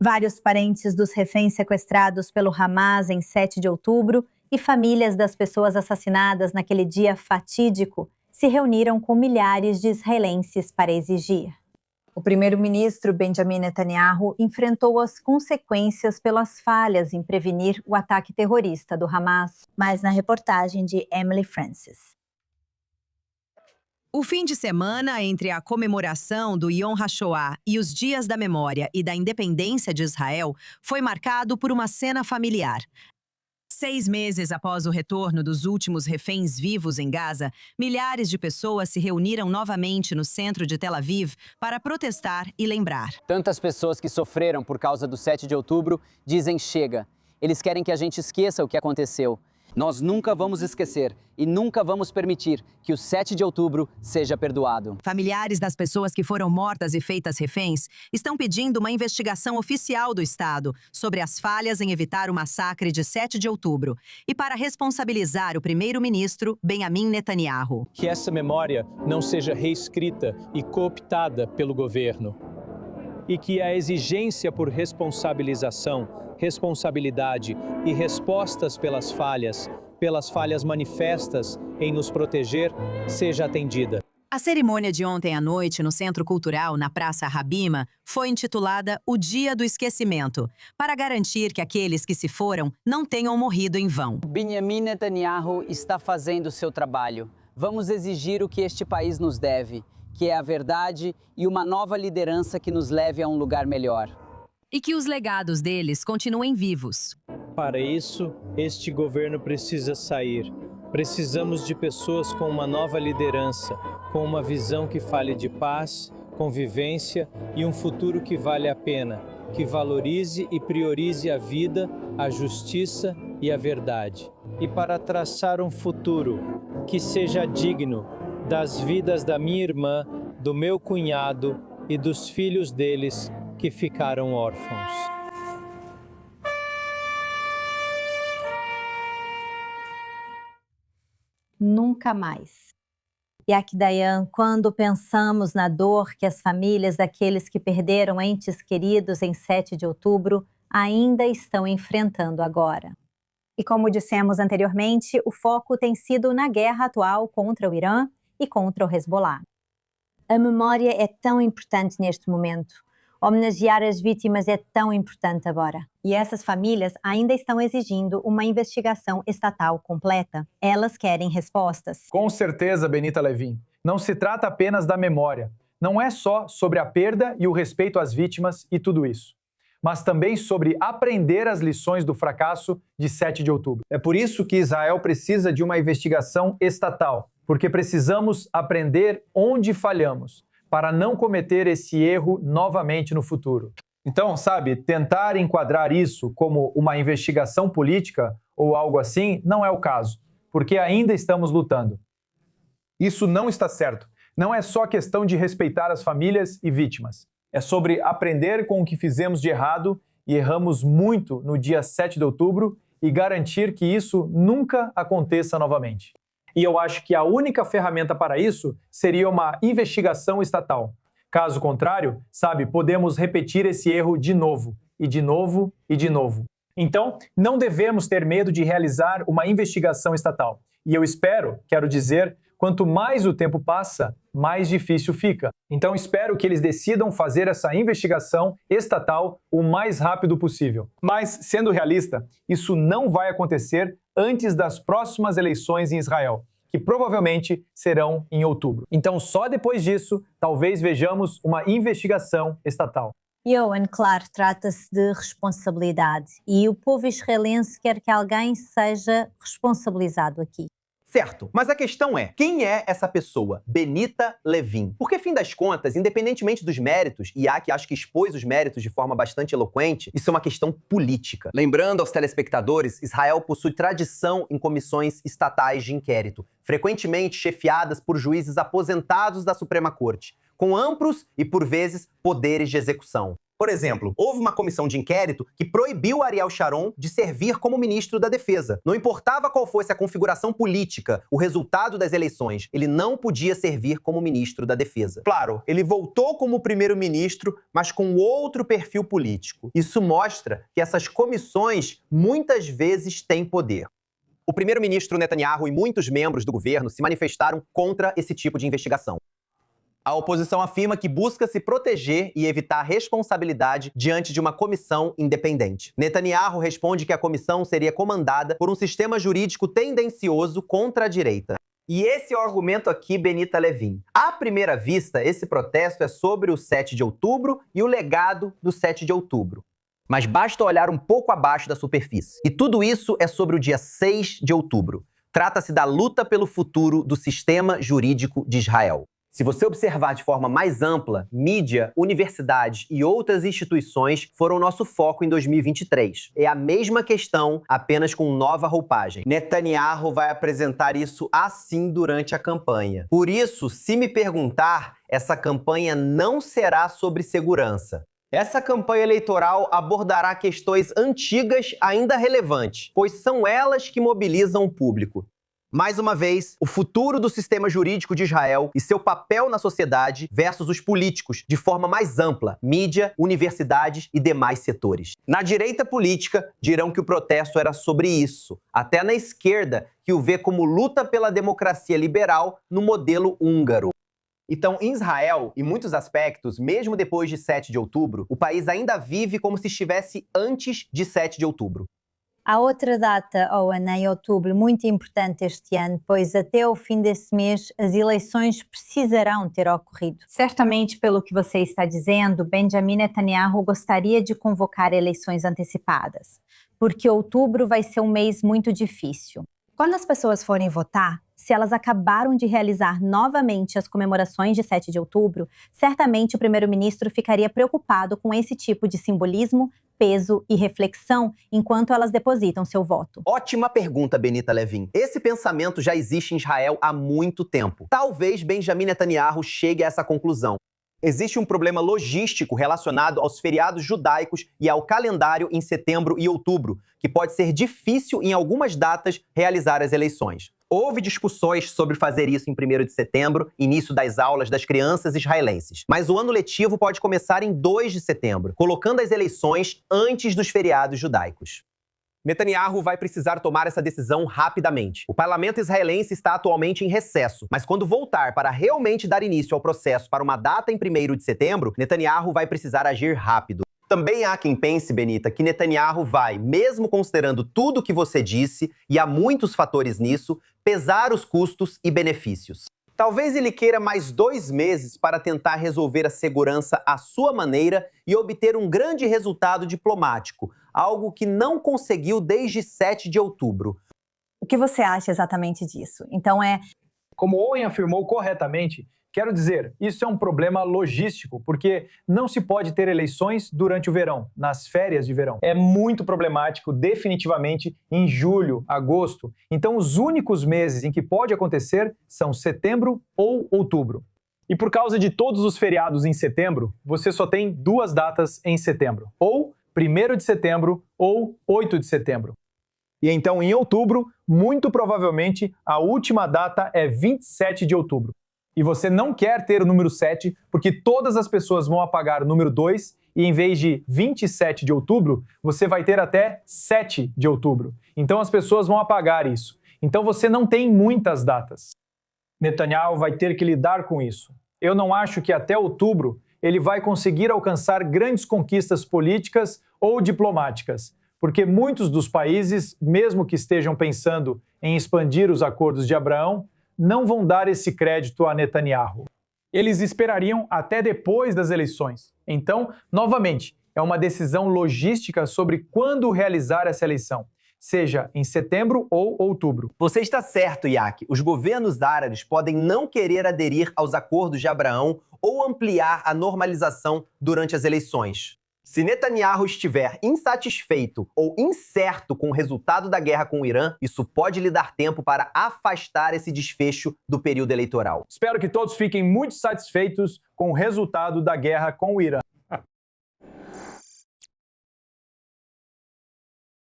Vários parentes dos reféns sequestrados pelo Hamas em 7 de outubro e famílias das pessoas assassinadas naquele dia fatídico se reuniram com milhares de israelenses para exigir. O primeiro-ministro Benjamin Netanyahu enfrentou as consequências pelas falhas em prevenir o ataque terrorista do Hamas, mas na reportagem de Emily Francis. O fim de semana entre a comemoração do Yom HaShoah e os Dias da Memória e da Independência de Israel foi marcado por uma cena familiar. 6 meses após o retorno dos últimos reféns vivos em Gaza, milhares de pessoas se reuniram novamente no centro de Tel Aviv para protestar e lembrar. Tantas pessoas que sofreram por causa do 7 de outubro dizem chega. Eles querem que a gente esqueça o que aconteceu. Nós nunca vamos esquecer e nunca vamos permitir que o 7 de outubro seja perdoado. Familiares das pessoas que foram mortas e feitas reféns estão pedindo uma investigação oficial do Estado sobre as falhas em evitar o massacre de 7 de outubro e para responsabilizar o primeiro-ministro Benjamin Netanyahu. Que essa memória não seja reescrita e cooptada pelo governo. E que a exigência por responsabilização, responsabilidade e respostas pelas falhas manifestas em nos proteger, seja atendida. A cerimônia de ontem à noite no Centro Cultural, na Praça Habima, foi intitulada O Dia do Esquecimento, para garantir que aqueles que se foram não tenham morrido em vão. Benjamin Netanyahu está fazendo o seu trabalho. Vamos exigir o que este país nos deve, que é a verdade e uma nova liderança que nos leve a um lugar melhor. E que os legados deles continuem vivos. Para isso, este governo precisa sair. Precisamos de pessoas com uma nova liderança, com uma visão que fale de paz, convivência e um futuro que vale a pena, que valorize e priorize a vida, a justiça e a verdade. E para traçar um futuro que seja digno das vidas da minha irmã, do meu cunhado e dos filhos deles que ficaram órfãos. Nunca mais. Yak Dayan, quando pensamos na dor que as famílias daqueles que perderam entes queridos em 7 de outubro ainda estão enfrentando agora. E como dissemos anteriormente, o foco tem sido na guerra atual contra o Irã e contra o Hezbollah. A memória é tão importante neste momento. Homenagear as vítimas é tão importante agora. E essas famílias ainda estão exigindo uma investigação estatal completa. Elas querem respostas. Com certeza, Benita Levin. Não se trata apenas da memória. Não é só sobre a perda e o respeito às vítimas e tudo isso. Mas também sobre aprender as lições do fracasso de 7 de outubro. É por isso que Israel precisa de uma investigação estatal. Porque precisamos aprender onde falhamos, para não cometer esse erro novamente no futuro. Então, sabe, tentar enquadrar isso como uma investigação política ou algo assim não é o caso, porque ainda estamos lutando. Isso não está certo. Não é só questão de respeitar as famílias e vítimas. É sobre aprender com o que fizemos de errado e erramos muito no dia 7 de outubro e garantir que isso nunca aconteça novamente. E eu acho que a única ferramenta para isso seria uma investigação estatal. Caso contrário, sabe, podemos repetir esse erro de novo, e de novo, e de novo. Então, não devemos ter medo de realizar uma investigação estatal. E eu espero, quero dizer, quanto mais o tempo passa, mais difícil fica. Então, espero que eles decidam fazer essa investigação estatal o mais rápido possível. Mas, sendo realista, isso não vai acontecer antes das próximas eleições em Israel, que provavelmente serão em outubro. Então, só depois disso, talvez vejamos uma investigação estatal. Yohan, claro, trata-se de responsabilidade e o povo israelense quer que alguém seja responsabilizado aqui. Certo, mas a questão é, quem é essa pessoa, Benita Levin? Porque, fim das contas, independentemente dos méritos, e Yak acho que expôs os méritos de forma bastante eloquente, isso é uma questão política. Lembrando aos telespectadores, Israel possui tradição em comissões estatais de inquérito, frequentemente chefiadas por juízes aposentados da Suprema Corte, com amplos e, por vezes, poderes de execução. Por exemplo, houve uma comissão de inquérito que proibiu Ariel Sharon de servir como ministro da Defesa. Não importava qual fosse a configuração política, o resultado das eleições, ele não podia servir como ministro da Defesa. Claro, ele voltou como primeiro-ministro, mas com outro perfil político. Isso mostra que essas comissões muitas vezes têm poder. O primeiro-ministro Netanyahu e muitos membros do governo se manifestaram contra esse tipo de investigação. A oposição afirma que busca se proteger e evitar responsabilidade diante de uma comissão independente. Netanyahu responde que a comissão seria comandada por um sistema jurídico tendencioso contra a direita. E esse é o argumento aqui, Benita Levin. À primeira vista, esse protesto é sobre o 7 de outubro e o legado do 7 de outubro. Mas basta olhar um pouco abaixo da superfície. E tudo isso é sobre o dia 6 de outubro. Trata-se da luta pelo futuro do sistema jurídico de Israel. Se você observar de forma mais ampla, mídia, universidades e outras instituições foram nosso foco em 2023. É a mesma questão, apenas com nova roupagem. Netanyahu vai apresentar isso assim durante a campanha. Por isso, se me perguntar, essa campanha não será sobre segurança. Essa campanha eleitoral abordará questões antigas ainda relevantes, pois são elas que mobilizam o público. Mais uma vez, o futuro do sistema jurídico de Israel e seu papel na sociedade versus os políticos, de forma mais ampla, mídia, universidades e demais setores. Na direita política, dirão que o protesto era sobre isso. Até na esquerda, que o vê como luta pela democracia liberal no modelo húngaro. Então, em Israel, em muitos aspectos, mesmo depois de 7 de outubro, o país ainda vive como se estivesse antes de 7 de outubro. Há outra data, Owen, em outubro, muito importante este ano, pois até o fim desse mês as eleições precisarão ter ocorrido. Certamente, pelo que você está dizendo, Benjamin Netanyahu gostaria de convocar eleições antecipadas, porque outubro vai ser um mês muito difícil. Quando as pessoas forem votar, se elas acabaram de realizar novamente as comemorações de 7 de outubro, certamente o primeiro-ministro ficaria preocupado com esse tipo de simbolismo, peso e reflexão enquanto elas depositam seu voto. Ótima pergunta, Benita Levin. Esse pensamento já existe em Israel há muito tempo. Talvez Benjamin Netanyahu chegue a essa conclusão. Existe um problema logístico relacionado aos feriados judaicos e ao calendário em setembro e outubro, que pode ser difícil em algumas datas realizar as eleições. Houve discussões sobre fazer isso em 1º de setembro, início das aulas das crianças israelenses. Mas o ano letivo pode começar em 2 de setembro, colocando as eleições antes dos feriados judaicos. Netanyahu vai precisar tomar essa decisão rapidamente. O parlamento israelense está atualmente em recesso, mas quando voltar para realmente dar início ao processo para uma data em 1º de setembro, Netanyahu vai precisar agir rápido. Também há quem pense, Benita, que Netanyahu vai, mesmo considerando tudo o que você disse, e há muitos fatores nisso, pesar os custos e benefícios. Talvez ele queira mais 2 meses para tentar resolver a segurança à sua maneira e obter um grande resultado diplomático, algo que não conseguiu desde 7 de outubro. O que você acha exatamente disso? Então Como Owen afirmou corretamente, quero dizer, isso é um problema logístico, porque não se pode ter eleições durante o verão, nas férias de verão. É muito problemático, definitivamente, em julho, agosto. Então, os únicos meses em que pode acontecer são setembro ou outubro. E por causa de todos os feriados em setembro, você só tem 2 datas em setembro, ou 1º de setembro ou 8 de setembro. E então, em outubro, muito provavelmente, a última data é 27 de outubro. E você não quer ter o número 7, porque todas as pessoas vão apagar o número 2, e em vez de 27 de outubro, você vai ter até 7 de outubro. Então as pessoas vão apagar isso. Então você não tem muitas datas. Netanyahu vai ter que lidar com isso. Eu não acho que até outubro ele vai conseguir alcançar grandes conquistas políticas ou diplomáticas, porque muitos dos países, mesmo que estejam pensando em expandir os acordos de Abraão, não vão dar esse crédito a Netanyahu. Eles esperariam até depois das eleições. Então, novamente, é uma decisão logística sobre quando realizar essa eleição, seja em setembro ou outubro. Você está certo, Iac. Os governos árabes podem não querer aderir aos acordos de Abraão ou ampliar a normalização durante as eleições. Se Netanyahu estiver insatisfeito ou incerto com o resultado da guerra com o Irã, isso pode lhe dar tempo para afastar esse desfecho do período eleitoral. Espero que todos fiquem muito satisfeitos com o resultado da guerra com o Irã.